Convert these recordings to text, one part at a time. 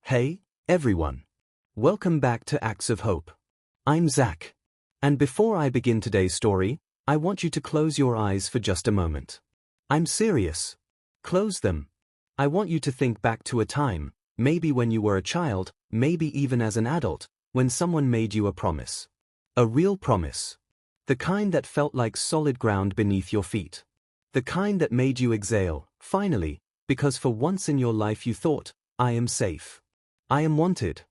Hey, everyone. Welcome back to Acts of Hope. I'm Zach. And before I begin today's story, I want you to close your eyes for just a moment. I'm serious. Close them. I want you to think back to a time, maybe when you were a child, maybe even as an adult, when someone made you a promise. A real promise. The kind that felt like solid ground beneath your feet. The kind that made you exhale, finally, because for once in your life you thought, I am safe. I am wanted.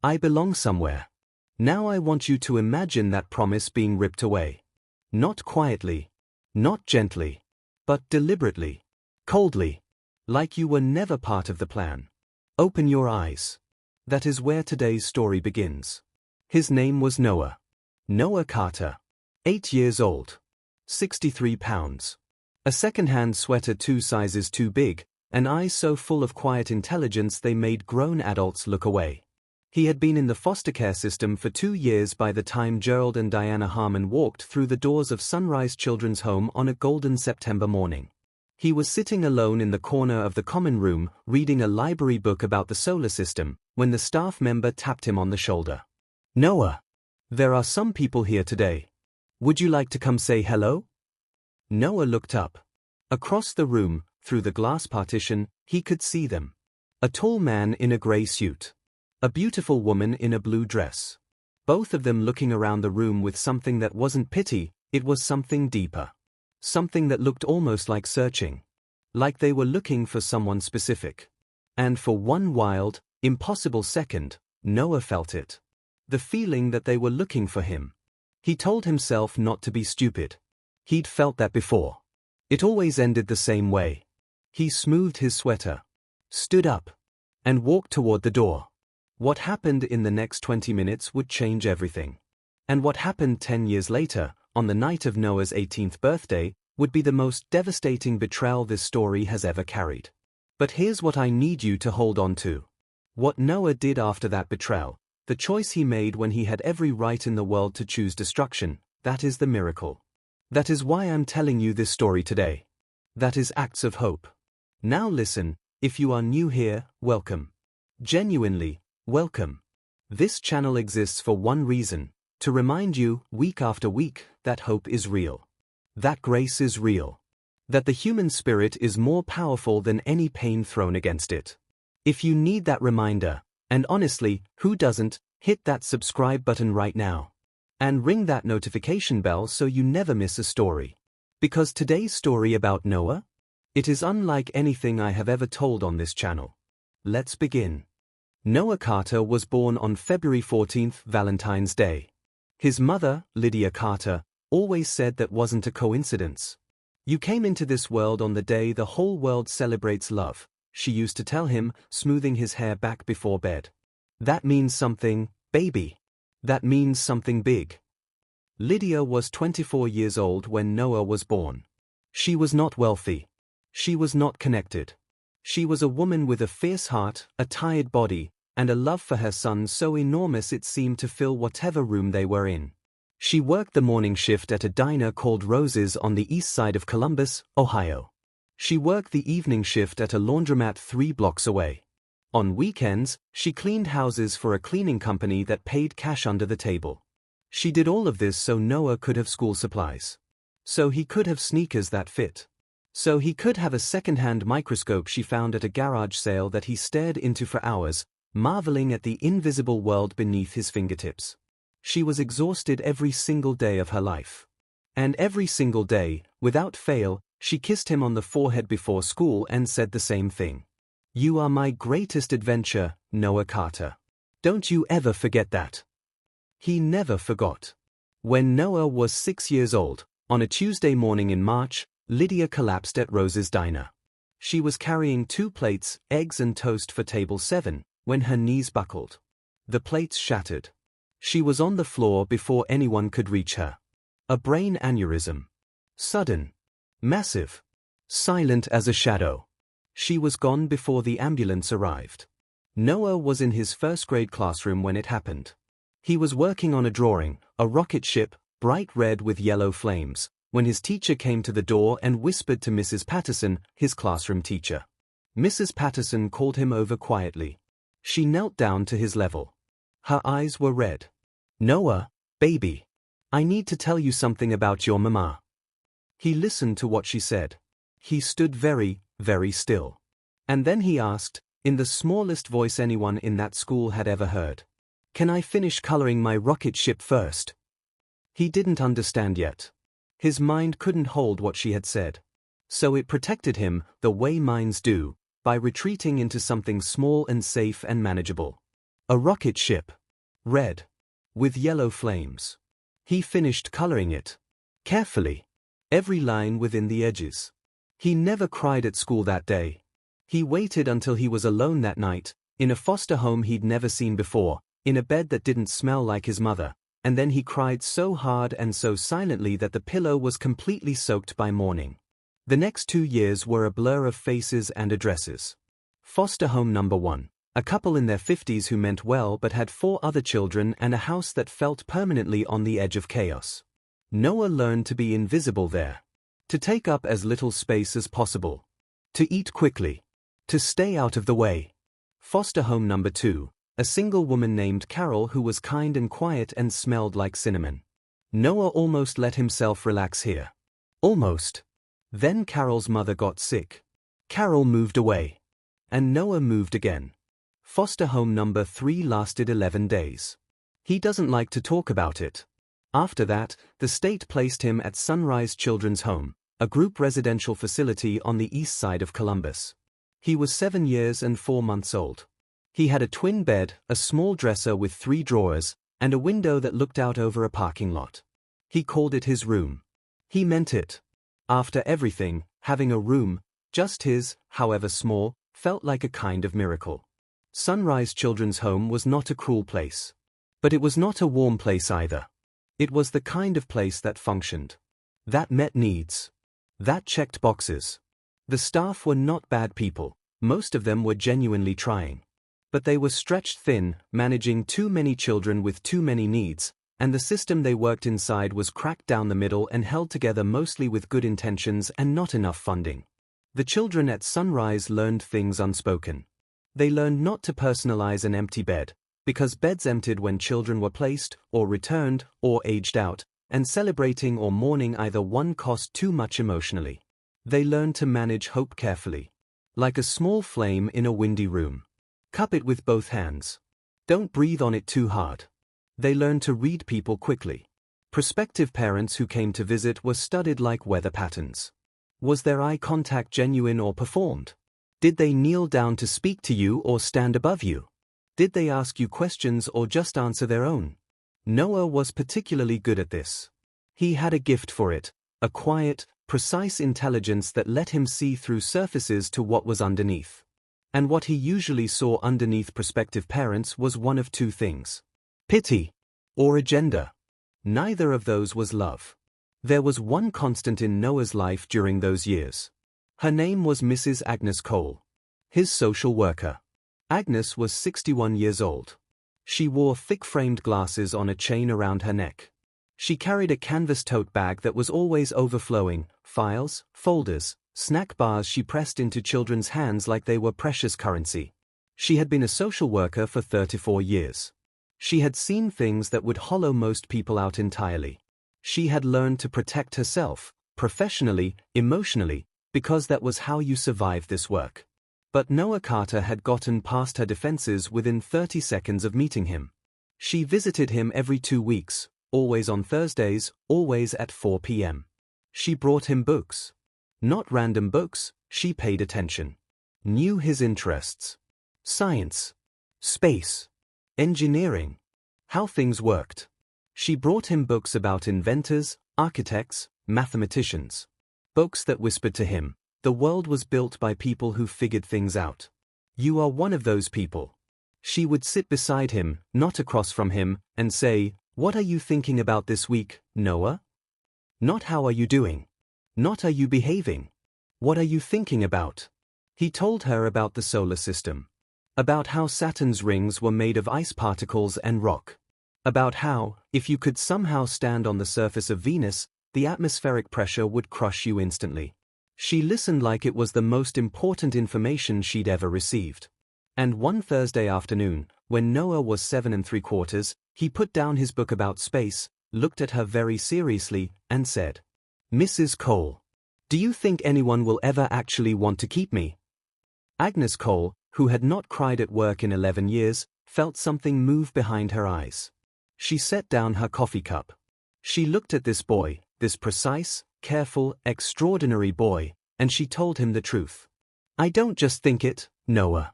I belong somewhere. Now I want you to imagine that promise being ripped away. Not quietly. Not gently. But deliberately. Coldly. Like you were never part of the plan. Open your eyes. That is where today's story begins. His name was Noah. Noah Carter. 8 years old. 63 pounds. A second-hand sweater 2 sizes too big, and eyes so full of quiet intelligence they made grown adults look away. He had been in the foster care system for 2 years by the time Gerald and Diana Harmon walked through the doors of Sunrise Children's Home on a golden September morning. He was sitting alone in the corner of the common room, reading a library book about the solar system, when the staff member tapped him on the shoulder. Noah, there are some people here today. Would you like to come say hello? Noah looked up. Across the room, through the glass partition, he could see them. A tall man in a grey suit. A beautiful woman in a blue dress. Both of them looking around the room with something that wasn't pity, it was something deeper. Something that looked almost like searching. Like they were looking for someone specific. And for one wild, impossible second, Noah felt it. The feeling that they were looking for him. He told himself not to be stupid. He'd felt that before. It always ended the same way. He smoothed his sweater, stood up, and walked toward the door. What happened in the next 20 minutes would change everything. And what happened 10 years later, on the night of Noah's 18th birthday, would be the most devastating betrayal this story has ever carried. But here's what I need you to hold on to. What Noah did after that betrayal, the choice he made when he had every right in the world to choose destruction, that is the miracle. That is why I'm telling you this story today. That is Acts of Hope. Now listen, if you are new here, welcome. Genuinely, welcome. This channel exists for one reason, to remind you, week after week, that hope is real. That grace is real. That the human spirit is more powerful than any pain thrown against it. If you need that reminder, and honestly, who doesn't, hit that subscribe button right now. And ring that notification bell so you never miss a story. Because today's story about Noah? It is unlike anything I have ever told on this channel. Let's begin. Noah Carter was born on February 14th, Valentine's Day. His mother, Lydia Carter, always said that wasn't a coincidence. You came into this world on the day the whole world celebrates love, she used to tell him, smoothing his hair back before bed. That means something, baby. That means something big. Lydia was 24 years old when Noah was born. She was not wealthy. She was not connected. She was a woman with a fierce heart, a tired body, and a love for her son so enormous it seemed to fill whatever room they were in. She worked the morning shift at a diner called Rose's on the east side of Columbus, Ohio. She worked the evening shift at a laundromat 3 blocks away. On weekends, she cleaned houses for a cleaning company that paid cash under the table. She did all of this so Noah could have school supplies. So he could have sneakers that fit. So he could have a second-hand microscope she found at a garage sale that he stared into for hours, marveling at the invisible world beneath his fingertips. She was exhausted every single day of her life. And every single day, without fail, she kissed him on the forehead before school and said the same thing. You are my greatest adventure, Noah Carter. Don't you ever forget that. He never forgot. When Noah was 6 years old, on a Tuesday morning in March, Lydia collapsed at Rose's diner. She was carrying 2 plates, eggs and toast for table 7, when her knees buckled. The plates shattered. She was on the floor before anyone could reach her. A brain aneurysm. Sudden. Massive. Silent as a shadow. She was gone before the ambulance arrived. Noah was in his first-grade classroom when it happened. He was working on a drawing, a rocket ship, bright red with yellow flames, when his teacher came to the door and whispered to Mrs. Patterson, his classroom teacher. Mrs. Patterson called him over quietly. She knelt down to his level. Her eyes were red. "Noah, baby. I need to tell you something about your mama." He listened to what she said. He stood very, very still. And then he asked, in the smallest voice anyone in that school had ever heard, "Can I finish coloring my rocket ship first?" He didn't understand yet. His mind couldn't hold what she had said. So it protected him, the way minds do, by retreating into something small and safe and manageable. A rocket ship. Red. With yellow flames. He finished coloring it. Carefully. Every line within the edges. He never cried at school that day. He waited until he was alone that night, in a foster home he'd never seen before, in a bed that didn't smell like his mother, and then he cried so hard and so silently that the pillow was completely soaked by morning. The next 2 years were a blur of faces and addresses. Foster home number 1. A couple in their 50s who meant well but had 4 other children and a house that felt permanently on the edge of chaos. Noah learned to be invisible there. To take up as little space as possible. To eat quickly. To stay out of the way. Foster home number 2. A single woman named Carol who was kind and quiet and smelled like cinnamon. Noah almost let himself relax here. Almost. Then Carol's mother got sick. Carol moved away. And Noah moved again. Foster home number 3 lasted 11 days. He doesn't like to talk about it. After that, the state placed him at Sunrise Children's Home, a group residential facility on the east side of Columbus. He was 7 years and 4 months old. He had a twin bed, a small dresser with 3 drawers, and a window that looked out over a parking lot. He called it his room. He meant it. After everything, having a room, just his, however small, felt like a kind of miracle. Sunrise Children's Home was not a cruel place. But it was not a warm place either. It was the kind of place that functioned. That met needs. That checked boxes. The staff were not bad people, most of them were genuinely trying. But they were stretched thin, managing too many children with too many needs, and the system they worked inside was cracked down the middle and held together mostly with good intentions and not enough funding. The children at Sunrise learned things unspoken. They learned not to personalize an empty bed, because beds emptied when children were placed, or returned, or aged out, and celebrating or mourning either one cost too much emotionally. They learned to manage hope carefully. Like a small flame in a windy room. Cup it with both hands. Don't breathe on it too hard. They learned to read people quickly. Prospective parents who came to visit were studied like weather patterns. Was their eye contact genuine or performed? Did they kneel down to speak to you or stand above you? Did they ask you questions or just answer their own? Noah was particularly good at this. He had a gift for it, a quiet, precise intelligence that let him see through surfaces to what was underneath. And what he usually saw underneath prospective parents was one of 2 things. Pity. Or agenda. Neither of those was love. There was one constant in Noah's life during those years. Her name was Mrs. Agnes Cole. His social worker. Agnes was 61 years old. She wore thick-framed glasses on a chain around her neck. She carried a canvas tote bag that was always overflowing, files, folders, snack bars she pressed into children's hands like they were precious currency. She had been a social worker for 34 years. She had seen things that would hollow most people out entirely. She had learned to protect herself, professionally, emotionally, because that was how you survived this work. But Noah Carter had gotten past her defenses within 30 seconds of meeting him. She visited him every 2 weeks, always on Thursdays, always at 4 p.m. She brought him books. Not random books, she paid attention. Knew his interests. Science. Space. Engineering. How things worked. She brought him books about inventors, architects, mathematicians. Books that whispered to him, the world was built by people who figured things out. You are one of those people. She would sit beside him, not across from him, and say, "What are you thinking about this week, Noah?" Not how are you doing. Not are you behaving. What are you thinking about? He told her about the solar system. About how Saturn's rings were made of ice particles and rock. About how, if you could somehow stand on the surface of Venus, the atmospheric pressure would crush you instantly. She listened like it was the most important information she'd ever received. And one Thursday afternoon, when Noah was 7 3/4, he put down his book about space, looked at her very seriously, and said, "Mrs. Cole, do you think anyone will ever actually want to keep me?" Agnes Cole, who had not cried at work in 11 years, felt something move behind her eyes. She set down her coffee cup. She looked at this boy, this precise, careful, extraordinary boy, and she told him the truth. "I don't just think it, Noah.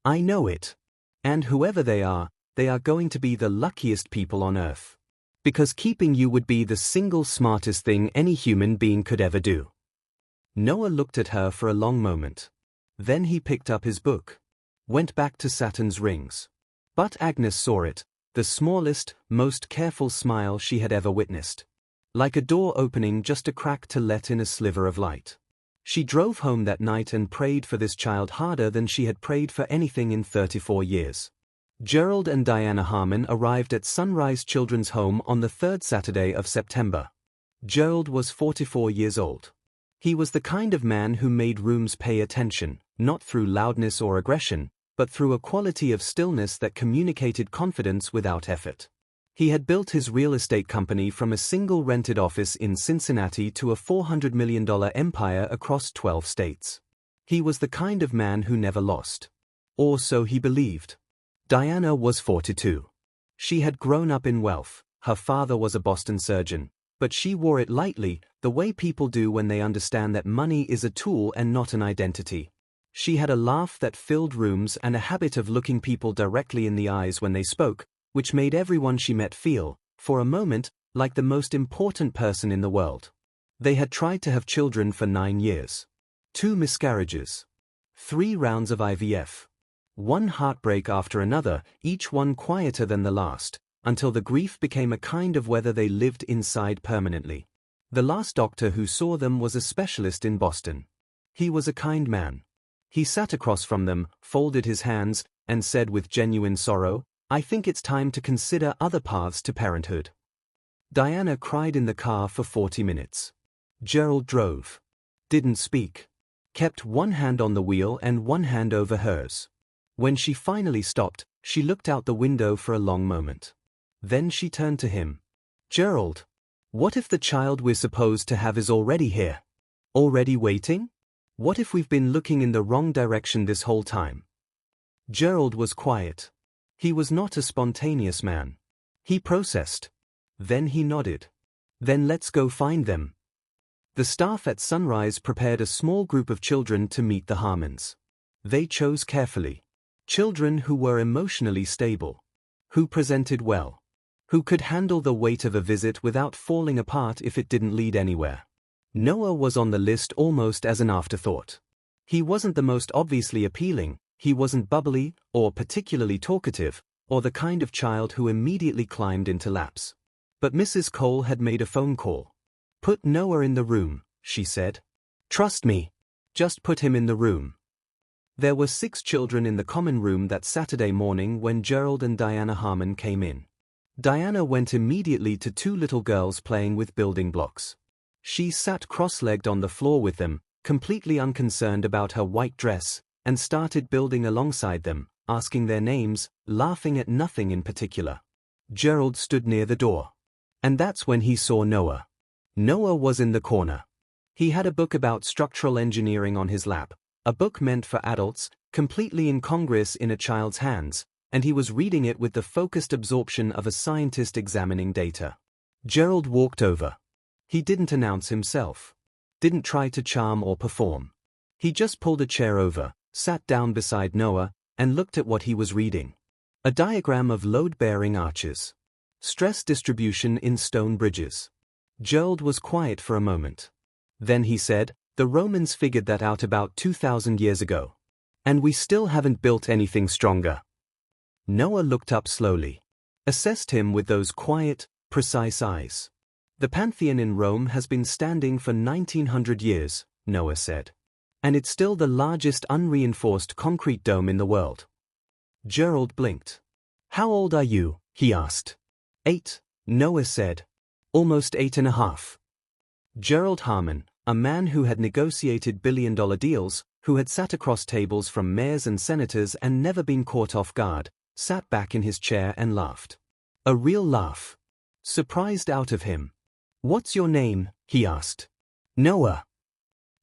I know it. And whoever they are going to be the luckiest people on earth. Because keeping you would be the single smartest thing any human being could ever do." Noah looked at her for a long moment. Then he picked up his book. Went back to Saturn's rings. But Agnes saw it, the smallest, most careful smile she had ever witnessed. Like a door opening just a crack to let in a sliver of light. She drove home that night and prayed for this child harder than she had prayed for anything in 34 years. Gerald and Diana Harmon arrived at Sunrise Children's Home on the third Saturday of September. Gerald was 44 years old. He was the kind of man who made rooms pay attention, not through loudness or aggression, but through a quality of stillness that communicated confidence without effort. He had built his real estate company from a single rented office in Cincinnati to a $400 million empire across 12 states. He was the kind of man who never lost. Or so he believed. Diana was 42. She had grown up in wealth. Her father was a Boston surgeon, but she wore it lightly, the way people do when they understand that money is a tool and not an identity. She had a laugh that filled rooms and a habit of looking people directly in the eyes when they spoke, which made everyone she met feel, for a moment, like the most important person in the world. They had tried to have children for 9 years. 2 miscarriages. 3 rounds of IVF. One heartbreak after another, each one quieter than the last, until the grief became a kind of weather they lived inside permanently. The last doctor who saw them was a specialist in Boston. He was a kind man. He sat across from them, folded his hands, and said with genuine sorrow, "I think it's time to consider other paths to parenthood." Diana cried in the car for 40 minutes. Gerald drove. Didn't speak. Kept one hand on the wheel and one hand over hers. When she finally stopped, she looked out the window for a long moment. Then she turned to him. "Gerald, what if the child we're supposed to have is already here? Already waiting? What if we've been looking in the wrong direction this whole time?" Gerald was quiet. He was not a spontaneous man. He processed. Then he nodded. "Then let's go find them." The staff at Sunrise prepared a small group of children to meet the Harmons. They chose carefully. Children who were emotionally stable. Who presented well. Who could handle the weight of a visit without falling apart if it didn't lead anywhere. Noah was on the list almost as an afterthought. He wasn't the most obviously appealing, he wasn't bubbly, or particularly talkative, or the kind of child who immediately climbed into laps. But Mrs. Cole had made a phone call. "Put Noah in the room," she said. "Trust me. Just put him in the room." There were 6 children in the common room that Saturday morning when Gerald and Diana Harmon came in. Diana went immediately to 2 little girls playing with building blocks. She sat cross-legged on the floor with them, completely unconcerned about her white dress, and started building alongside them, asking their names, laughing at nothing in particular. Gerald stood near the door. And that's when he saw Noah. Noah was in the corner. He had a book about structural engineering on his lap, a book meant for adults, completely incongruous in a child's hands, and he was reading it with the focused absorption of a scientist examining data. Gerald walked over. He didn't announce himself. Didn't try to charm or perform. He just pulled a chair over, sat down beside Noah, and looked at what he was reading. A diagram of load-bearing arches. Stress distribution in stone bridges. Gerald was quiet for a moment. Then he said, "The Romans figured that out about 2,000 years ago. And we still haven't built anything stronger." Noah looked up slowly. Assessed him with those quiet, precise eyes. "The Pantheon in Rome has been standing for 1900 years, Noah said. And it's still the largest unreinforced concrete dome in the world." Gerald blinked. "How old are you?" he asked. 8, Noah said. "Almost 8.5. Gerald Harmon, a man who had negotiated billion-dollar deals, who had sat across tables from mayors and senators and never been caught off guard, sat back in his chair and laughed. A real laugh. Surprised out of him. "What's your name?" he asked. "Noah."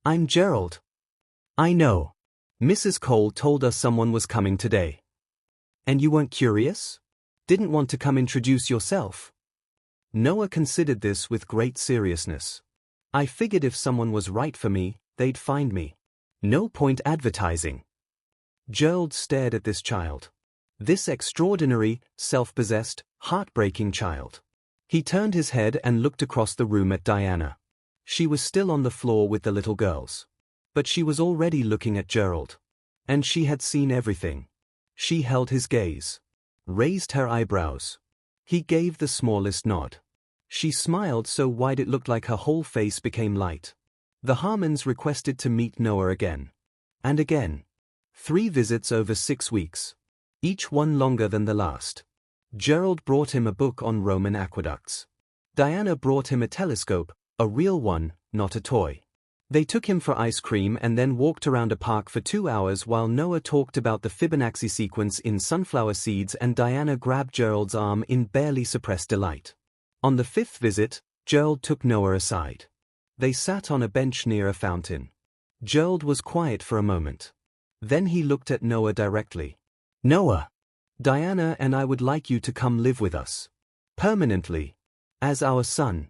"I'm Gerald." "I know. Mrs. Cole told us someone was coming today." "And you weren't curious? Didn't want to come introduce yourself?" Noah considered this with great seriousness. "I figured if someone was right for me, they'd find me. No point advertising." Gerald stared at this child. This extraordinary, self-possessed, heartbreaking child. He turned his head and looked across the room at Diana. She was still on the floor with the little girls. But she was already looking at Gerald. And she had seen everything. She held his gaze. Raised her eyebrows. He gave the smallest nod. She smiled so wide it looked like her whole face became light. The Harmons requested to meet Noah again. And again. 3 visits over 6 weeks. Each one longer than the last. Gerald brought him a book on Roman aqueducts. Diana brought him a telescope, a real one, not a toy. They took him for ice cream and then walked around a park for 2 hours while Noah talked about the Fibonacci sequence in sunflower seeds and Diana grabbed Gerald's arm in barely suppressed delight. On the 5th visit, Gerald took Noah aside. They sat on a bench near a fountain. Gerald was quiet for a moment. Then he looked at Noah directly. "Noah, Diana and I would like you to come live with us. Permanently. As our son."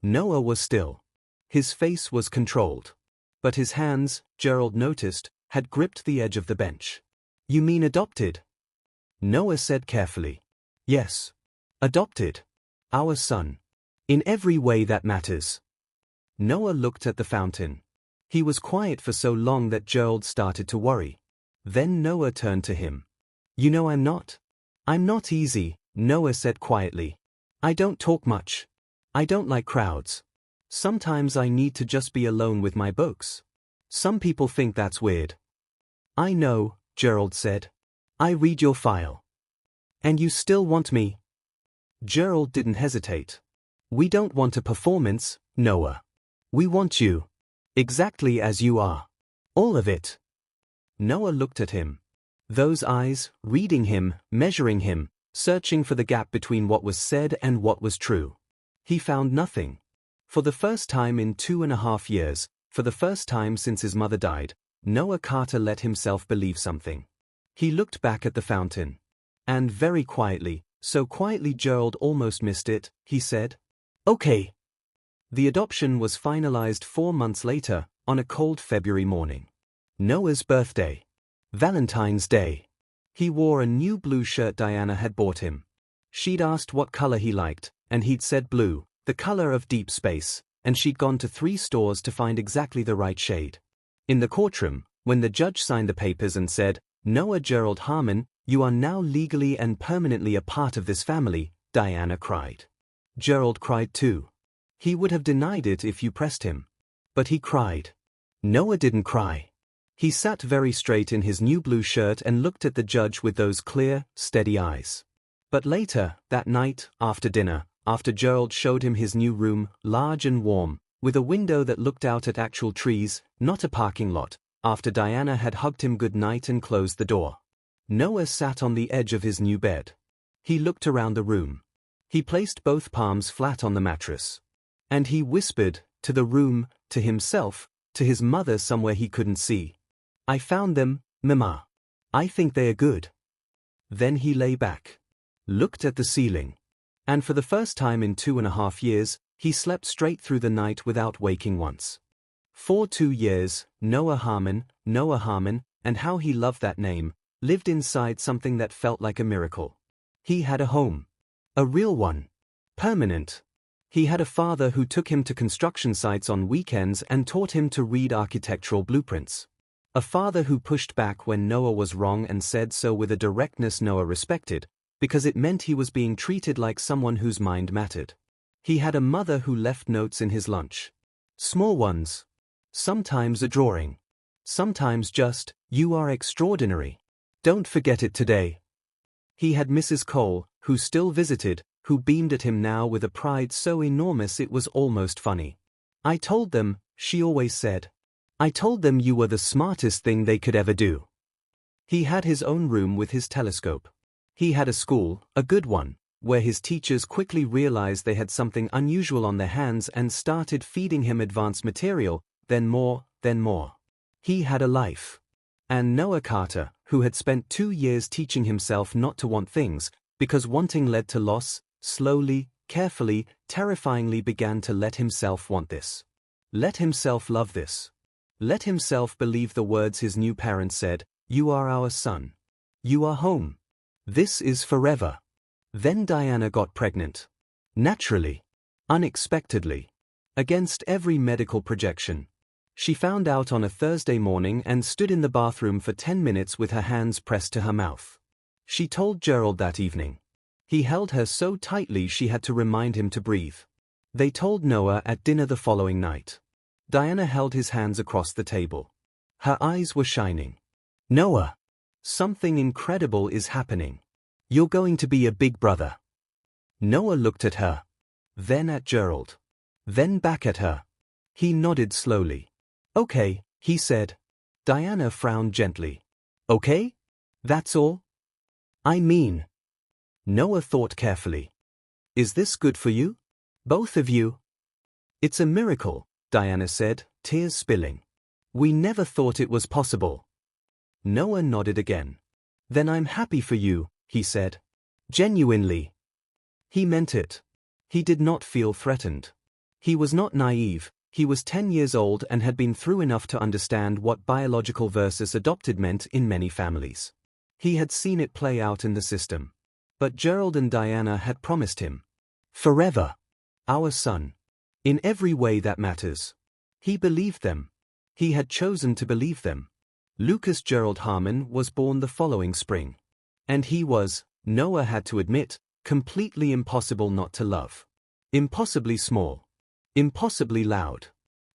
Noah was still. His face was controlled. But his hands, Gerald noticed, had gripped the edge of the bench. "You mean adopted?" Noah said carefully. "Yes. Adopted. Our son. In every way that matters." Noah looked at the fountain. He was quiet for so long that Gerald started to worry. Then Noah turned to him. "You know I'm not easy," Noah said quietly. "I don't talk much. I don't like crowds. Sometimes I need to just be alone with my books. Some people think that's weird." "I know," Gerald said. "I read your file. And you still want me?" Gerald didn't hesitate. "We don't want a performance, Noah. We want you. Exactly as you are. All of it." Noah looked at him. Those eyes, reading him, measuring him, searching for the gap between what was said and what was true. He found nothing. For the first time in 2.5 years, for the first time since his mother died, Noah Carter let himself believe something. He looked back at the fountain. And very quietly, so quietly Gerald almost missed it, he said, "Okay." The adoption was finalized 4 months later, on a cold February morning. Noah's birthday. Valentine's Day. He wore a new blue shirt Diana had bought him. She'd asked what color he liked, and he'd said blue, the color of deep space, and she'd gone to 3 stores to find exactly the right shade. In the courtroom, when the judge signed the papers and said, "Noah Gerald Harmon, you are now legally and permanently a part of this family," Diana cried. Gerald cried too. He would have denied it if you pressed him. But he cried. Noah didn't cry. He sat very straight in his new blue shirt and looked at the judge with those clear, steady eyes. But later, that night, after dinner, after Gerald showed him his new room, large and warm, with a window that looked out at actual trees, not a parking lot, after Diana had hugged him good night and closed the door, Noah sat on the edge of his new bed. He looked around the room. He placed both palms flat on the mattress. And he whispered, to the room, to himself, to his mother somewhere he couldn't see. "I found them, Mama. I think they are good." Then he lay back. Looked at the ceiling. And for the first time in 2.5 years, he slept straight through the night without waking once. For 2 years, Noah Harmon, and how he loved that name, lived inside something that felt like a miracle. He had a home. A real one. Permanent. He had a father who took him to construction sites on weekends and taught him to read architectural blueprints. A father who pushed back when Noah was wrong and said so with a directness Noah respected, because it meant he was being treated like someone whose mind mattered. He had a mother who left notes in his lunch. Small ones. Sometimes a drawing. Sometimes just, "You are extraordinary. Don't forget it today." He had Mrs. Cole, who still visited, who beamed at him now with a pride so enormous it was almost funny. "I told them," she always said. I told them you were the smartest thing they could ever do. He had his own room with his telescope. He had a school, a good one, where his teachers quickly realized they had something unusual on their hands and started feeding him advanced material, then more, then more. He had a life. And Noah Carter, who had spent 2 years teaching himself not to want things, because wanting led to loss, slowly, carefully, terrifyingly began to let himself want this. Let himself love this. Let himself believe the words his new parents said, "You are our son. You are home. This is forever." Then Diana got pregnant. Naturally. Unexpectedly. Against every medical projection. She found out on a Thursday morning and stood in the bathroom for 10 minutes with her hands pressed to her mouth. She told Gerald that evening. He held her so tightly she had to remind him to breathe. They told Noah at dinner the following night. Diana held his hands across the table. Her eyes were shining. "Noah, something incredible is happening. You're going to be a big brother." Noah looked at her. Then at Gerald. Then back at her. He nodded slowly. "Okay," he said. Diana frowned gently. "Okay? That's all?" "I mean..." Noah thought carefully. "Is this good for you? Both of you?" "It's a miracle," Diana said, tears spilling. "We never thought it was possible." Noah nodded again. "Then I'm happy for you," he said. Genuinely. He meant it. He did not feel threatened. He was not naive. He was 10 years old and had been through enough to understand what biological versus adopted meant in many families. He had seen it play out in the system. But Gerald and Diana had promised him. Forever. Our son. In every way that matters. He believed them. He had chosen to believe them. Lucas Gerald Harmon was born the following spring. And he was, Noah had to admit, completely impossible not to love. Impossibly small. Impossibly loud.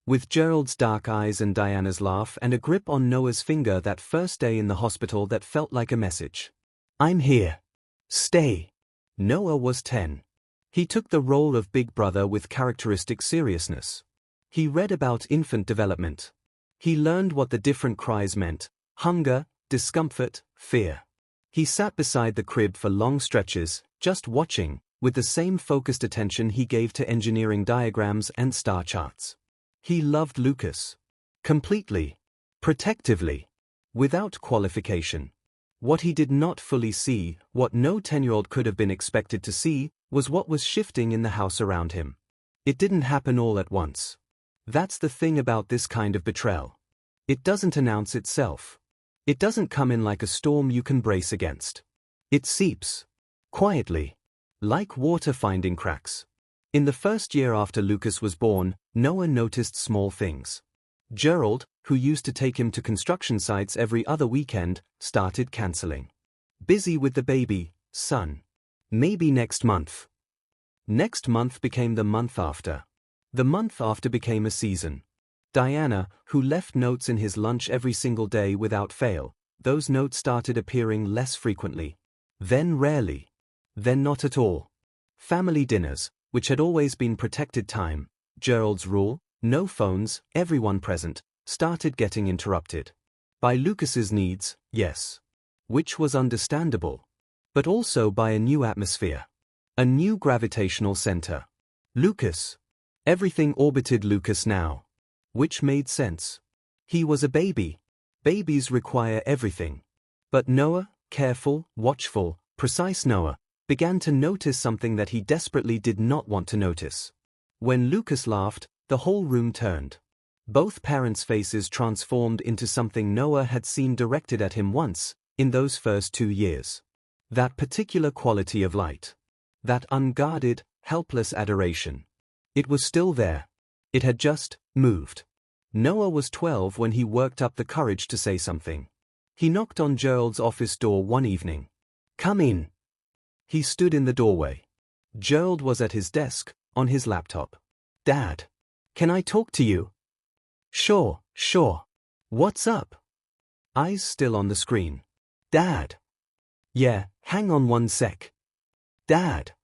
With Gerald's dark eyes and Diana's laugh and a grip on Noah's finger that first day in the hospital that felt like a message. "I'm here. Stay." Noah was 10. He took the role of big brother with characteristic seriousness. He read about infant development. He learned what the different cries meant: hunger, discomfort, fear. He sat beside the crib for long stretches, just watching, with the same focused attention he gave to engineering diagrams and star charts. He loved Lucas. Completely. Protectively. Without qualification. What he did not fully see, what no 10-year-old could have been expected to see, was what was shifting in the house around him. It didn't happen all at once. That's the thing about this kind of betrayal. It doesn't announce itself. It doesn't come in like a storm you can brace against. It seeps. Quietly. Like water finding cracks. In the first year after Lucas was born, Noah noticed small things. Gerald, who used to take him to construction sites every other weekend, started canceling. Busy with the baby, son. Maybe next month. Next month became the month after. The month after became a season. Diana, who left notes in his lunch every single day without fail, those notes started appearing less frequently. Then rarely. Then not at all. Family dinners, which had always been protected time, Gerald's rule, no phones, everyone present, started getting interrupted. By Lucas's needs, yes. Which was understandable. But also by a new atmosphere. A new gravitational center. Lucas. Everything orbited Lucas now. Which made sense. He was a baby. Babies require everything. But Noah, careful, watchful, precise Noah, began to notice something that he desperately did not want to notice. When Lucas laughed, the whole room turned. Both parents' faces transformed into something Noah had seen directed at him once, in those first 2 years. That particular quality of light. That unguarded, helpless adoration. It was still there. It had just moved. Noah was 12 when he worked up the courage to say something. He knocked on Gerald's office door one evening. "Come in." He stood in the doorway. Gerald was at his desk, on his laptop. "Dad. Can I talk to you?" Sure. What's up?" Eyes still on the screen. "Dad." "Yeah, hang on one sec." "Dad."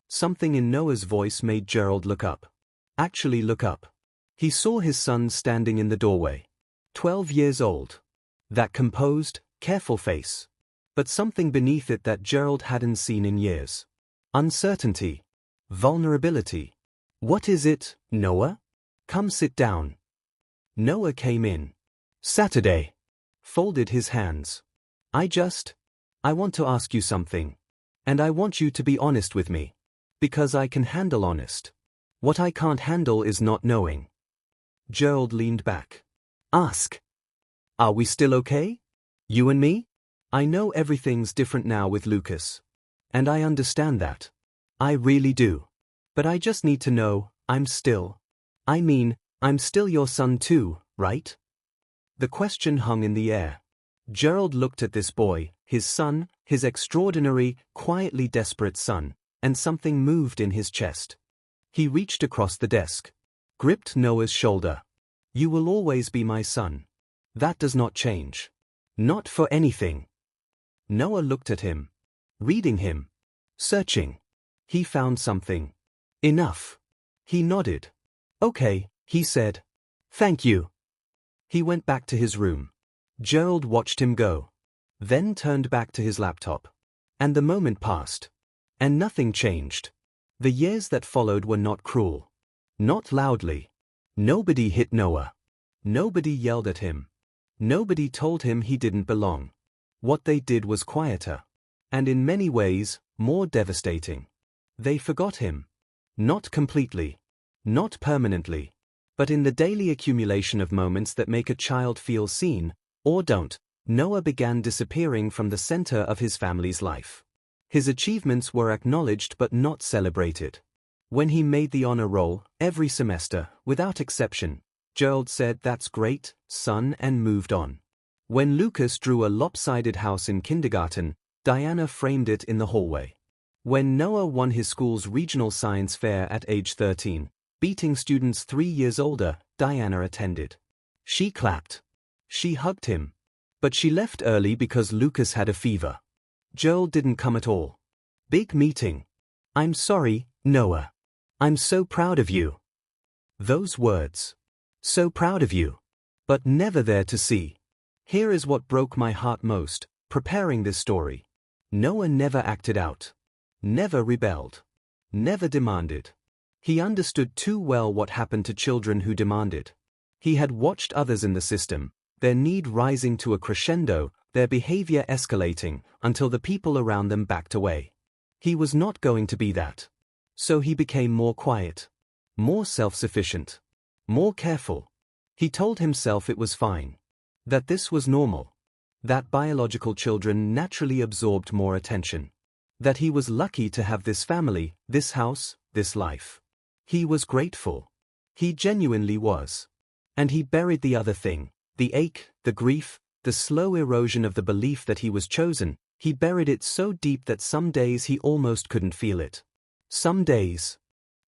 Something in Noah's voice made Gerald look up. Actually look up. He saw his son standing in the doorway. 12 years old. That composed, careful face. But something beneath it that Gerald hadn't seen in years. Uncertainty. Vulnerability. What is it, Noah? Come sit down. Noah came in. Saturday. Folded his hands. I want to ask you something. And I want you to be honest with me. Because I can handle honest. What I can't handle is not knowing. Gerald leaned back. Ask. Are we still okay? You and me? I know everything's different now with Lucas. And I understand that. I really do. But I just need to know, I'm still your son too, right? The question hung in the air. Gerald looked at this boy, his son, his extraordinary, quietly desperate son, and something moved in his chest. He reached across the desk. Gripped Noah's shoulder. You will always be my son. That does not change. Not for anything. Noah looked at him. Reading him. Searching. He found something. Enough. He nodded. Okay, he said. Thank you. He went back to his room. Gerald watched him go. Then turned back to his laptop. And the moment passed. And nothing changed. The years that followed were not cruel. Not loudly. Nobody hit Noah. Nobody yelled at him. Nobody told him he didn't belong. What they did was quieter. And in many ways, more devastating. They forgot him. Not completely. Not permanently. But in the daily accumulation of moments that make a child feel seen, or don't, Noah began disappearing from the center of his family's life. His achievements were acknowledged but not celebrated. When he made the honor roll, every semester, without exception, Gerald said, "That's great, son," and moved on. When Lucas drew a lopsided house in kindergarten, Diana framed it in the hallway. When Noah won his school's regional science fair at age 13, beating students 3 years older, Diana attended. She clapped. She hugged him. But she left early because Lucas had a fever. Gerald didn't come at all. Big meeting. I'm sorry, Noah. I'm so proud of you. Those words. So proud of you. But never there to see. Here is what broke my heart most, preparing this story. Noah never acted out. Never rebelled. Never demanded. He understood too well what happened to children who demanded. He had watched others in the system, their need rising to a crescendo, their behavior escalating, until the people around them backed away. He was not going to be that. So he became more quiet. More self-sufficient. More careful. He told himself it was fine. That this was normal. That biological children naturally absorbed more attention. That he was lucky to have this family, this house, this life. He was grateful. He genuinely was. And he buried the other thing, the ache, the grief, the slow erosion of the belief that he was chosen. He buried it so deep that some days he almost couldn't feel it. Some days.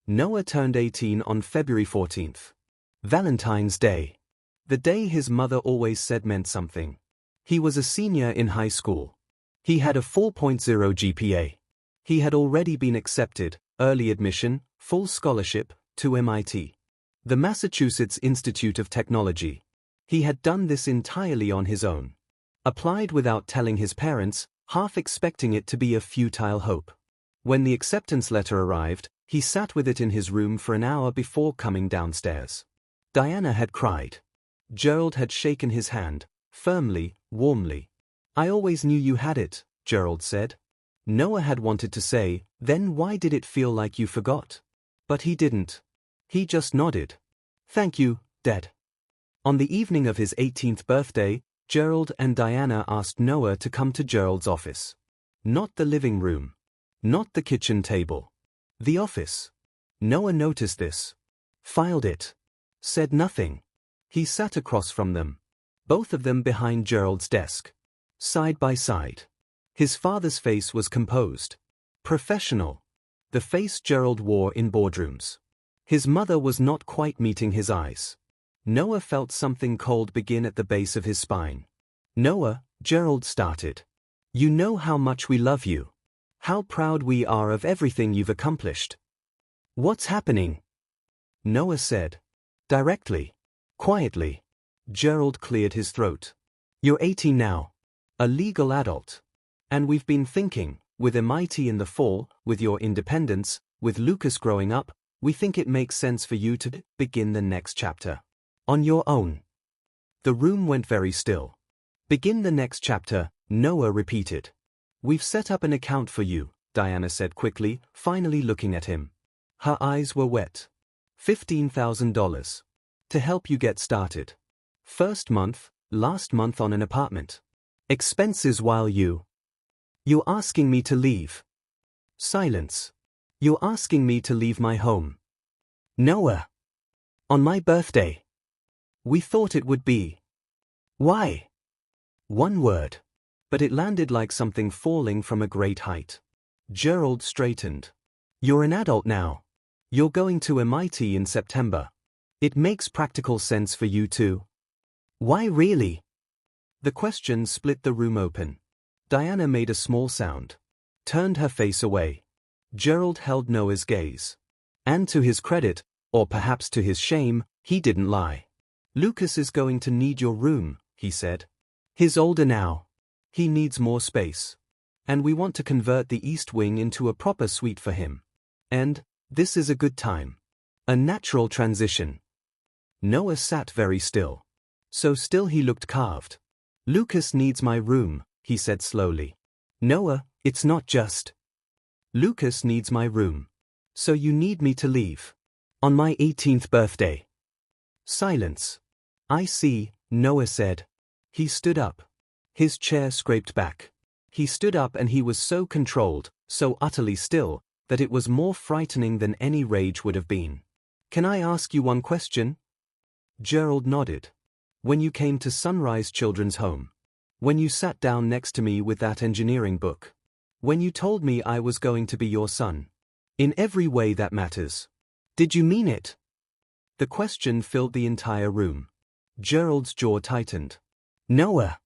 Noah turned 18 on February 14th. Valentine's Day. The day his mother always said meant something. He was a senior in high school. He had a 4.0 GPA. He had already been accepted, early admission, full scholarship, to MIT. The Massachusetts Institute of Technology. He had done this entirely on his own. Applied without telling his parents, half expecting it to be a futile hope. When the acceptance letter arrived, he sat with it in his room for an hour before coming downstairs. Diana had cried. Gerald had shaken his hand, firmly, warmly. I always knew you had it, Gerald said. Noah had wanted to say, then why did it feel like you forgot? But he didn't. He just nodded. Thank you, Dad. On the evening of his 18th birthday, Gerald and Diana asked Noah to come to Gerald's office. Not the living room. Not the kitchen table. The office. Noah noticed this. Filed it. Said nothing. He sat across from them. Both of them behind Gerald's desk. Side by side. His father's face was composed. Professional. The face Gerald wore in boardrooms. His mother was not quite meeting his eyes. Noah felt something cold begin at the base of his spine. Noah, Gerald started. You know how much we love you. How proud we are of everything you've accomplished. What's happening? Noah said. Directly. Quietly. Gerald cleared his throat. You're 18 now. A legal adult. And we've been thinking, with MIT in the fall, with your independence, with Lucas growing up, we think it makes sense for you to begin the next chapter. On your own. The room went very still. Begin the next chapter, Noah repeated. We've set up an account for you, Diana said quickly, finally looking at him. Her eyes were wet. $15,000. To help you get started. First month, last month on an apartment. Expenses while you. You're asking me to leave. Silence. You're asking me to leave my home. Noah. On my birthday. We thought it would be. Why? One word. But it landed like something falling from a great height. Gerald straightened. You're an adult now. You're going to MIT in September. It makes practical sense for you to. Why really? The question split the room open. Diana made a small sound. Turned her face away. Gerald held Noah's gaze. And to his credit, or perhaps to his shame, he didn't lie. Lucas is going to need your room, he said. He's older now. He needs more space. And we want to convert the East Wing into a proper suite for him. And this is a good time. A natural transition. Noah sat very still. So still he looked carved. Lucas needs my room, he said slowly. Noah, it's not just. Lucas needs my room. So you need me to leave. On my 18th birthday. Silence. I see, Noah said. He stood up. His chair scraped back. He stood up and he was so controlled, so utterly still, that it was more frightening than any rage would have been. Can I ask you one question? Gerald nodded. When you came to Sunrise Children's Home. When you sat down next to me with that engineering book. When you told me I was going to be your son. In every way that matters. Did you mean it? The question filled the entire room. Gerald's jaw tightened. Noah.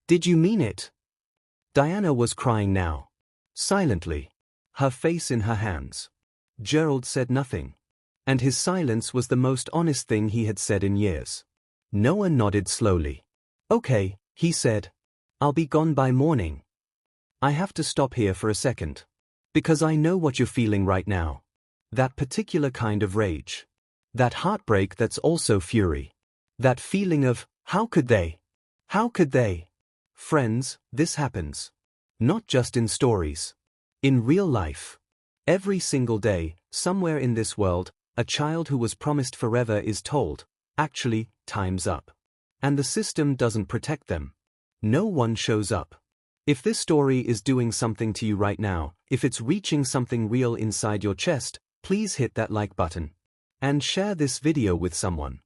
Did you mean it? Diana was crying now. Silently. Her face in her hands. Gerald said nothing. And his silence was the most honest thing he had said in years. Noah nodded slowly. Okay, he said. I'll be gone by morning. I have to stop here for a second. Because I know what you're feeling right now. That particular kind of rage. That heartbreak that's also fury. That feeling of, how could they? How could they? Friends, this happens. Not just in stories. In real life. Every single day, somewhere in this world, a child who was promised forever is told, actually, time's up. And the system doesn't protect them. No one shows up. If this story is doing something to you right now, if it's reaching something real inside your chest, please hit that like button. And share this video with someone.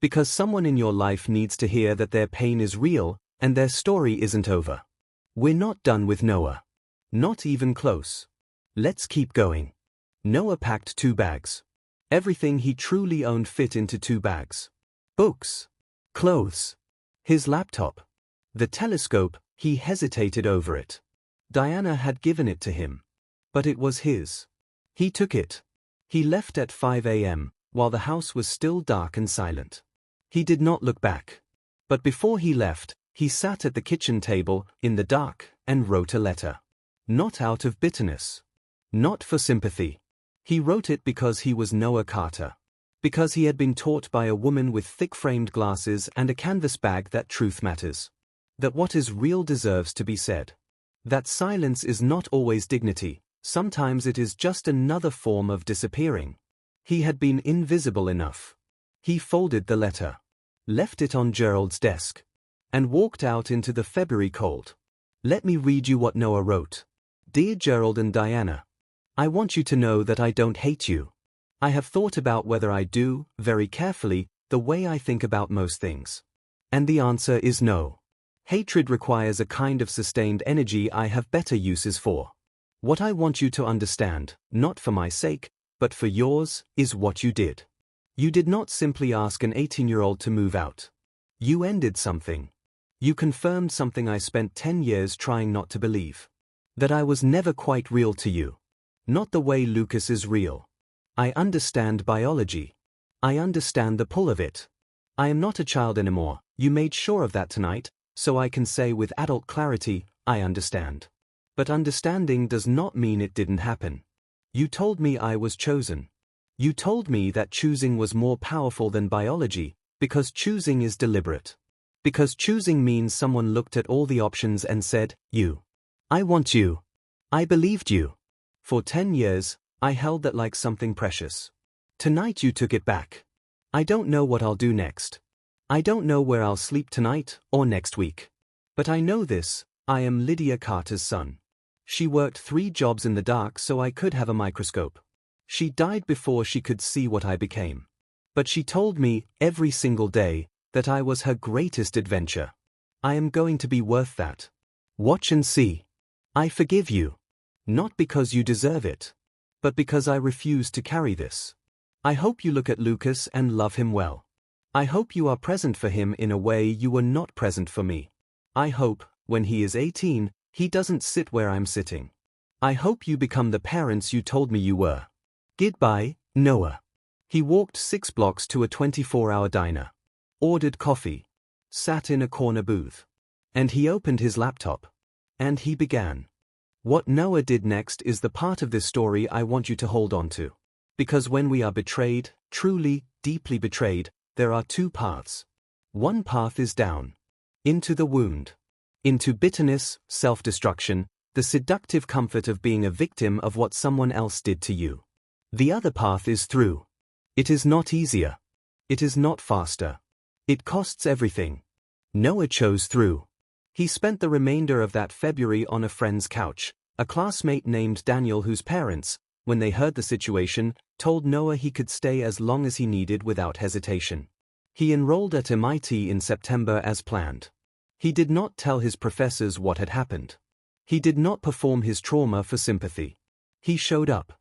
Because someone in your life needs to hear that their pain is real, and their story isn't over. We're not done with Noah. Not even close. Let's keep going. Noah packed 2 bags. Everything he truly owned fit into 2 bags. Books. Clothes. His laptop. The telescope, he hesitated over it. Diana had given it to him. But it was his. He took it. He left at 5 a.m., while the house was still dark and silent. He did not look back. But before he left, he sat at the kitchen table, in the dark, and wrote a letter. Not out of bitterness. Not for sympathy. He wrote it because he was Noah Carter. Because he had been taught by a woman with thick-framed glasses and a canvas bag that truth matters. That what is real deserves to be said. That silence is not always dignity, sometimes it is just another form of disappearing. He had been invisible enough. He folded the letter. Left it on Gerald's desk. And walked out into the February cold. Let me read you what Noah wrote. Dear Gerald and Diana. I want you to know that I don't hate you. I have thought about whether I do, very carefully, the way I think about most things. And the answer is no. Hatred requires a kind of sustained energy I have better uses for. What I want you to understand, not for my sake, but for yours, is what you did. You did not simply ask an 18-year-old to move out. You ended something. You confirmed something I spent 10 years trying not to believe. That I was never quite real to you. Not the way Lucas is real. I understand biology. I understand the pull of it. I am not a child anymore. You made sure of that tonight, so I can say with adult clarity, I understand. But understanding does not mean it didn't happen. You told me I was chosen. You told me that choosing was more powerful than biology, because choosing is deliberate. Because choosing means someone looked at all the options and said, you. I want you. I believed you. For 10 years, I held that like something precious. Tonight you took it back. I don't know what I'll do next. I don't know where I'll sleep tonight or next week. But I know this, I am Lydia Carter's son. She worked 3 jobs in the dark so I could have a microscope. She died before she could see what I became. But she told me, every single day, that I was her greatest adventure. I am going to be worth that. Watch and see. I forgive you. Not because you deserve it, but because I refuse to carry this. I hope you look at Lucas and love him well. I hope you are present for him in a way you were not present for me. I hope, when he is 18, he doesn't sit where I'm sitting. I hope you become the parents you told me you were. Goodbye, Noah. He walked 6 blocks to a 24-hour diner. Ordered coffee. Sat in a corner booth. And he opened his laptop. And he began. What Noah did next is the part of this story I want you to hold on to. Because when we are betrayed, truly, deeply betrayed, there are 2 paths. One path is down. Into the wound. Into bitterness, self-destruction, the seductive comfort of being a victim of what someone else did to you. The other path is through. It is not easier. It is not faster. It costs everything. Noah chose through. He spent the remainder of that February on a friend's couch, a classmate named Daniel whose parents, when they heard the situation, told Noah he could stay as long as he needed without hesitation. He enrolled at MIT in September as planned. He did not tell his professors what had happened. He did not perform his trauma for sympathy. He showed up.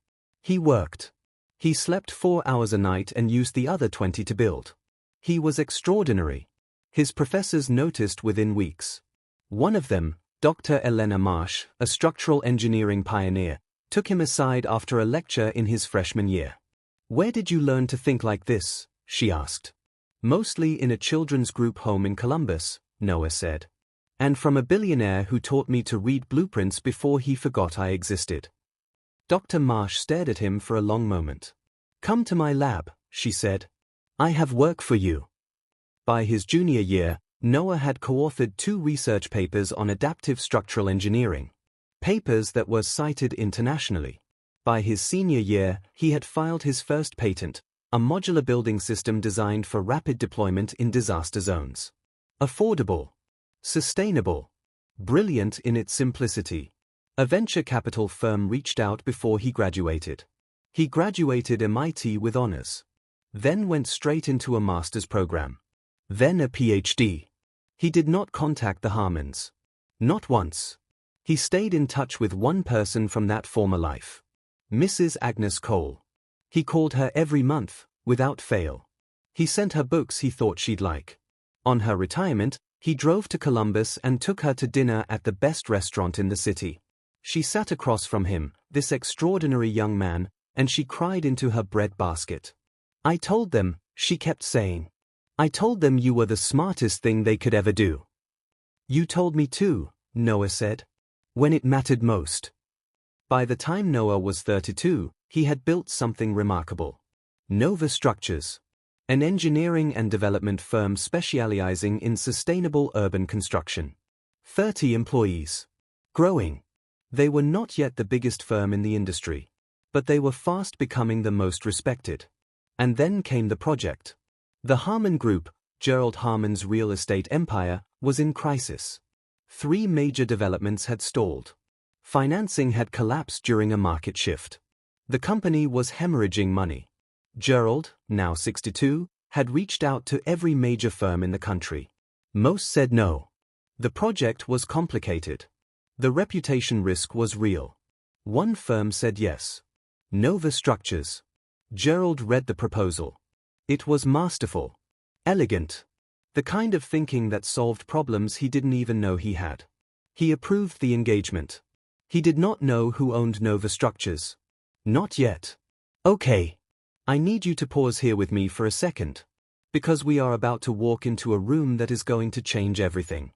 He worked. He slept 4 hours a night and used the other 20 to build. He was extraordinary. His professors noticed within weeks. One of them, Dr. Elena Marsh, a structural engineering pioneer, took him aside after a lecture in his freshman year. Where did you learn to think like this? She asked. Mostly in a children's group home in Columbus, Noah said. And from a billionaire who taught me to read blueprints before he forgot I existed. Dr. Marsh stared at him for a long moment. Come to my lab, she said. I have work for you. By his junior year, Noah had co-authored 2 research papers on adaptive structural engineering. Papers that were cited internationally. By his senior year, he had filed his first patent, a modular building system designed for rapid deployment in disaster zones. Affordable. Sustainable. Brilliant in its simplicity. A venture capital firm reached out before he graduated. He graduated MIT with honors. Then went straight into a master's program. Then a PhD. He did not contact the Harmons. Not once. He stayed in touch with one person from that former life. Mrs. Agnes Cole. He called her every month, without fail. He sent her books he thought she'd like. On her retirement, he drove to Columbus and took her to dinner at the best restaurant in the city. She sat across from him, this extraordinary young man, and she cried into her bread basket. I told them, she kept saying. I told them you were the smartest thing they could ever do. You told me too, Noah said. When it mattered most. By the time Noah was 32, he had built something remarkable. Nova Structures. An engineering and development firm specializing in sustainable urban construction. 30 employees. Growing. They were not yet the biggest firm in the industry. But they were fast becoming the most respected. And then came the project. The Harmon Group, Gerald Harmon's real estate empire, was in crisis. 3 major developments had stalled. Financing had collapsed during a market shift. The company was hemorrhaging money. Gerald, now 62, had reached out to every major firm in the country. Most said no. The project was complicated. The reputation risk was real. One firm said yes. Nova Structures. Gerald read the proposal. It was masterful. Elegant. The kind of thinking that solved problems he didn't even know he had. He approved the engagement. He did not know who owned Nova Structures. Not yet. Okay. I need you to pause here with me for a second. Because we are about to walk into a room that is going to change everything.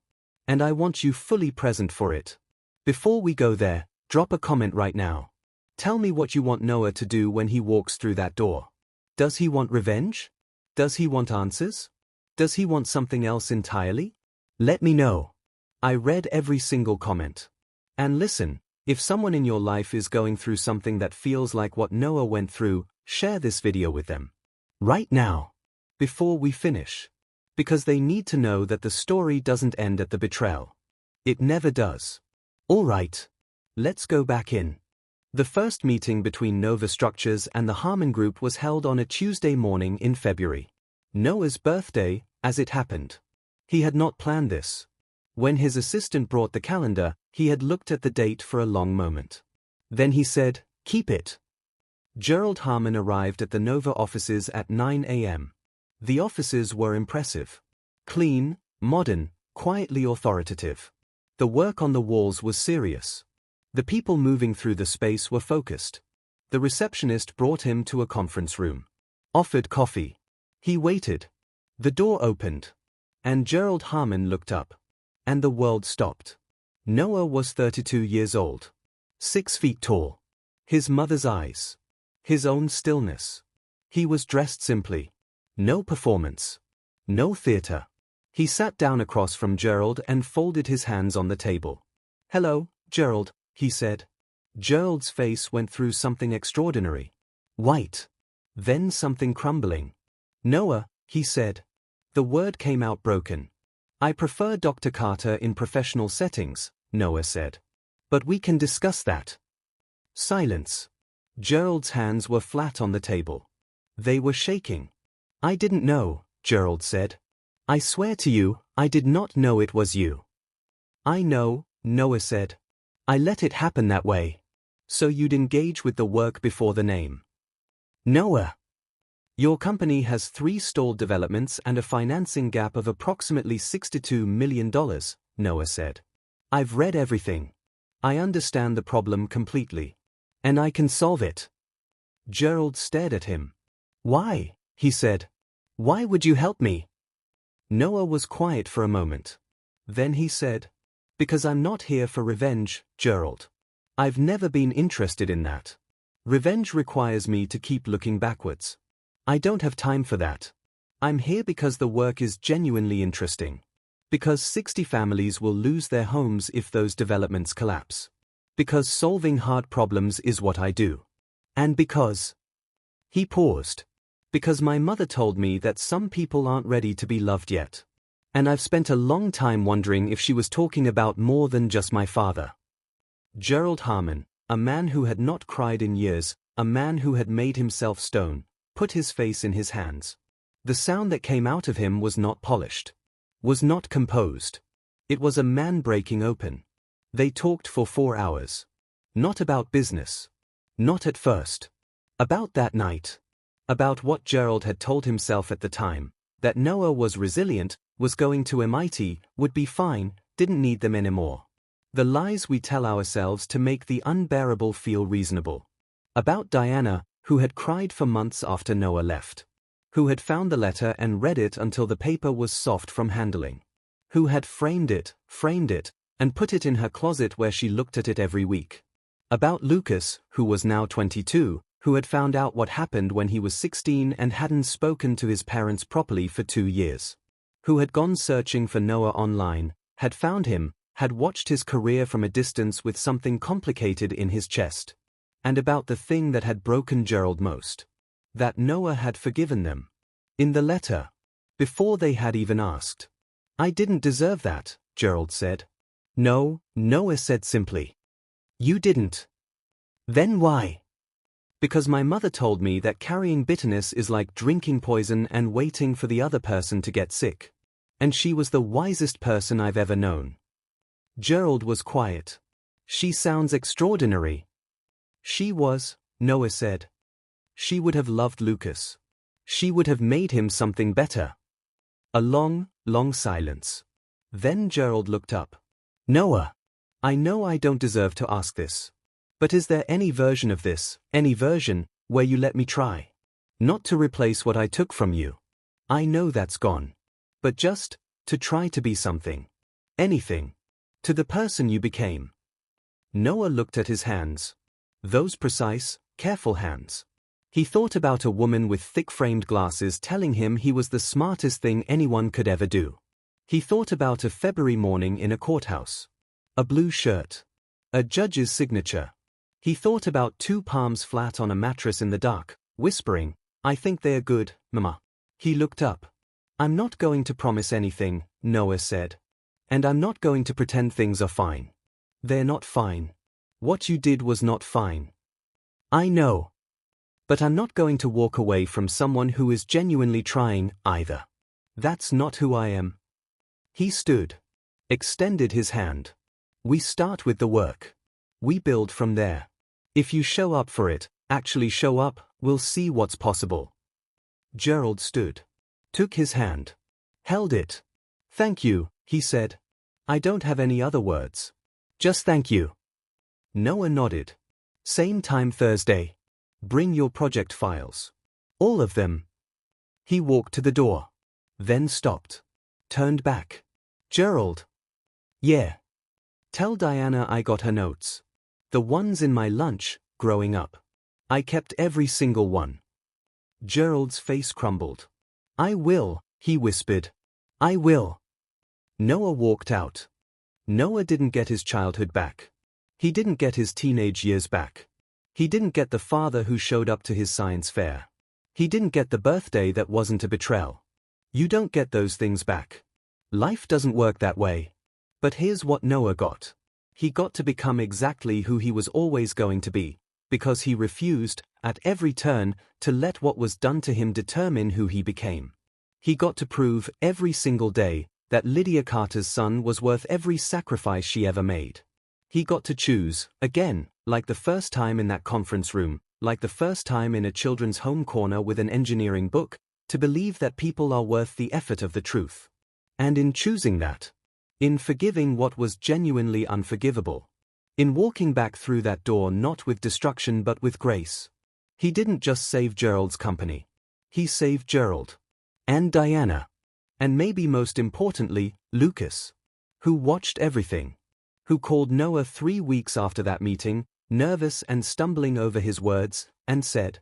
And I want you fully present for it. Before we go there, drop a comment right now. Tell me what you want Noah to do when he walks through that door. Does he want revenge? Does he want answers? Does he want something else entirely? Let me know. I read every single comment. And listen, if someone in your life is going through something that feels like what Noah went through, share this video with them. Right now. Before we finish. Because they need to know that the story doesn't end at the betrayal. It never does. Alright. Let's go back in. The first meeting between Nova Structures and the Harmon Group was held on a Tuesday morning in February. Noah's birthday, as it happened. He had not planned this. When his assistant brought the calendar, he had looked at the date for a long moment. Then he said, "Keep it." Gerald Harmon arrived at the Nova offices at 9 a.m. The offices were impressive. Clean, modern, quietly authoritative. The work on the walls was serious. The people moving through the space were focused. The receptionist brought him to a conference room. Offered coffee. He waited. The door opened. And Gerald Harmon looked up. And the world stopped. Noah was 32 years old. 6 feet tall. His mother's eyes. His own stillness. He was dressed simply. No performance. No theater. He sat down across from Gerald and folded his hands on the table. "Hello, Gerald," he said. Gerald's face went through something extraordinary. White. Then something crumbling. "Noah," he said. The word came out broken. "I prefer Dr. Carter in professional settings," Noah said. "But we can discuss that." Silence. Gerald's hands were flat on the table. They were shaking. "I didn't know," Gerald said. "I swear to you, I did not know it was you." "I know," Noah said. "I let it happen that way. So you'd engage with the work before the name." "Noah. Your company has 3 stalled developments and a financing gap of approximately $62 million, Noah said. "I've read everything. I understand the problem completely. And I can solve it." Gerald stared at him. "Why?" he said. "Why would you help me?" Noah was quiet for a moment. Then he said, "Because I'm not here for revenge, Gerald. I've never been interested in that. Revenge requires me to keep looking backwards. I don't have time for that. I'm here because the work is genuinely interesting. Because 60 families will lose their homes if those developments collapse. Because solving hard problems is what I do. And because..." He paused. "Because my mother told me that some people aren't ready to be loved yet. And I've spent a long time wondering if she was talking about more than just my father." Gerald Harmon, a man who had not cried in years, a man who had made himself stone, put his face in his hands. The sound that came out of him was not polished. Was not composed. It was a man breaking open. They talked for 4 hours. Not about business. Not at first. About that night. About what Gerald had told himself at the time, that Noah was resilient, was going to MIT, would be fine, didn't need them anymore. The lies we tell ourselves to make the unbearable feel reasonable. About Diana, who had cried for months after Noah left. Who had found the letter and read it until the paper was soft from handling. Who had framed it, and put it in her closet where she looked at it every week. About Lucas, who was now 22, who had found out what happened when he was 16 and hadn't spoken to his parents properly for 2 years. Who had gone searching for Noah online, had found him, had watched his career from a distance with something complicated in his chest. And about the thing that had broken Gerald most. That Noah had forgiven them. In the letter. Before they had even asked. "I didn't deserve that," Gerald said. "No," Noah said simply. "You didn't." "Then why?" "Because my mother told me that carrying bitterness is like drinking poison and waiting for the other person to get sick. And she was the wisest person I've ever known." Gerald was quiet. "She sounds extraordinary." "She was," Noah said. "She would have loved Lucas. She would have made him something better." A long, long silence. Then Gerald looked up. "Noah, I know I don't deserve to ask this. But is there any version of this, any version, where you let me try? Not to replace what I took from you. I know that's gone. But just to try to be something. Anything. To the person you became. Noah looked at his hands. Those precise, careful hands. He thought about a woman with thick-framed glasses telling him he was the smartest thing anyone could ever do. He thought about a February morning in a courthouse. A blue shirt. A judge's signature. He thought about two palms flat on a mattress in the dark, whispering, "I think they're good, Mama." He looked up. "I'm not going to promise anything," Noah said. "And I'm not going to pretend things are fine. They're not fine. What you did was not fine. I know. But I'm not going to walk away from someone who is genuinely trying, either. That's not who I am." He stood. Extended his hand. "We start with the work. We build from there. If you show up for it, actually show up, we'll see what's possible." Gerald stood. Took his hand. Held it. "Thank you," he said. "I don't have any other words. Just thank you." Noah nodded. "Same time Thursday. Bring your project files. All of them." He walked to the door. Then stopped. Turned back. "Gerald." "Yeah. Tell Diana I got her notes. The ones in my lunch, growing up. I kept every single one." Gerald's face crumbled. "I will," he whispered. "I will." Noah walked out. Noah didn't get his childhood back. He didn't get his teenage years back. He didn't get the father who showed up to his science fair. He didn't get the birthday that wasn't a betrayal. You don't get those things back. Life doesn't work that way. But here's what Noah got. He got to become exactly who he was always going to be, because he refused, at every turn, to let what was done to him determine who he became. He got to prove every single day that Lydia Carter's son was worth every sacrifice she ever made. He got to choose, again, like the first time in that conference room, like the first time in a children's home corner with an engineering book, to believe that people are worth the effort of the truth. And in choosing that, in forgiving what was genuinely unforgivable, in walking back through that door not with destruction but with grace, he didn't just save Gerald's company. He saved Gerald. And Diana. And maybe most importantly, Lucas. Who watched everything. Who called Noah 3 weeks after that meeting, nervous and stumbling over his words, and said,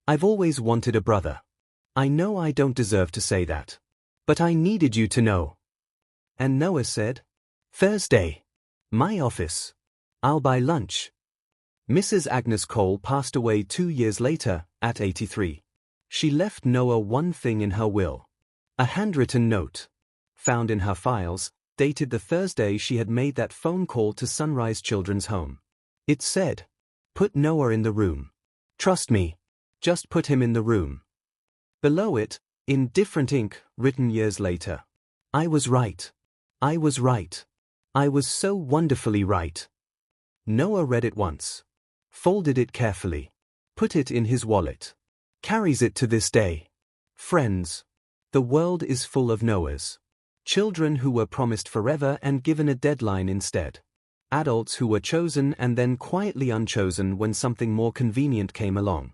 "I've always wanted a brother. I know I don't deserve to say that. But I needed you to know." And Noah said, "Thursday. My office. I'll buy lunch." Mrs. Agnes Cole passed away 2 years later, at 83. She left Noah one thing in her will. A handwritten note. Found in her files, dated the Thursday she had made that phone call to Sunrise Children's Home. It said, "Put Noah in the room. Trust me. Just put him in the room." Below it, in different ink, written years later, "I was right. I was right. I was so wonderfully right." Noah read it once. Folded it carefully. Put it in his wallet. Carries it to this day. Friends. The world is full of Noahs. Children who were promised forever and given a deadline instead. Adults who were chosen and then quietly unchosen when something more convenient came along.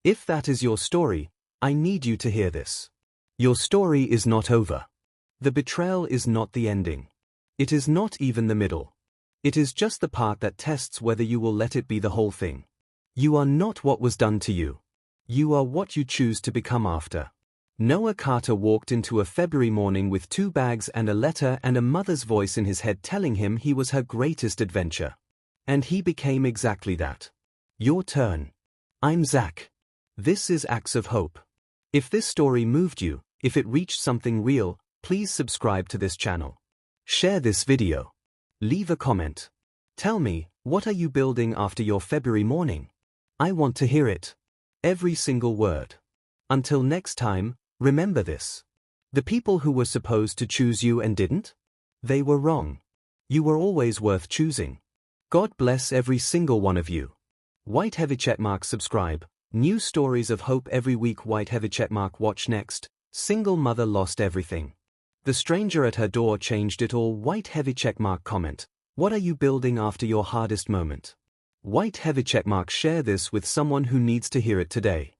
If that is your story, I need you to hear this. Your story is not over. The betrayal is not the ending. It is not even the middle. It is just the part that tests whether you will let it be the whole thing. You are not what was done to you. You are what you choose to become after. Noah Carter walked into a February morning with 2 bags and a letter and a mother's voice in his head telling him he was her greatest adventure. And he became exactly that. Your turn. I'm Zach. This is Acts of Hope. If this story moved you, if it reached something real, please subscribe to this channel. Share this video. Leave a comment. Tell me, what are you building after your February morning? I want to hear it. Every single word. Until next time, remember this. The people who were supposed to choose you and didn't? They were wrong. You were always worth choosing. God bless every single one of you. White heavy checkmark subscribe. New stories of hope every week. White heavy checkmark watch next. Single mother lost everything. The stranger at her door changed it all. White heavy checkmark comment. What are you building after your hardest moment? White heavy checkmark share this with someone who needs to hear it today.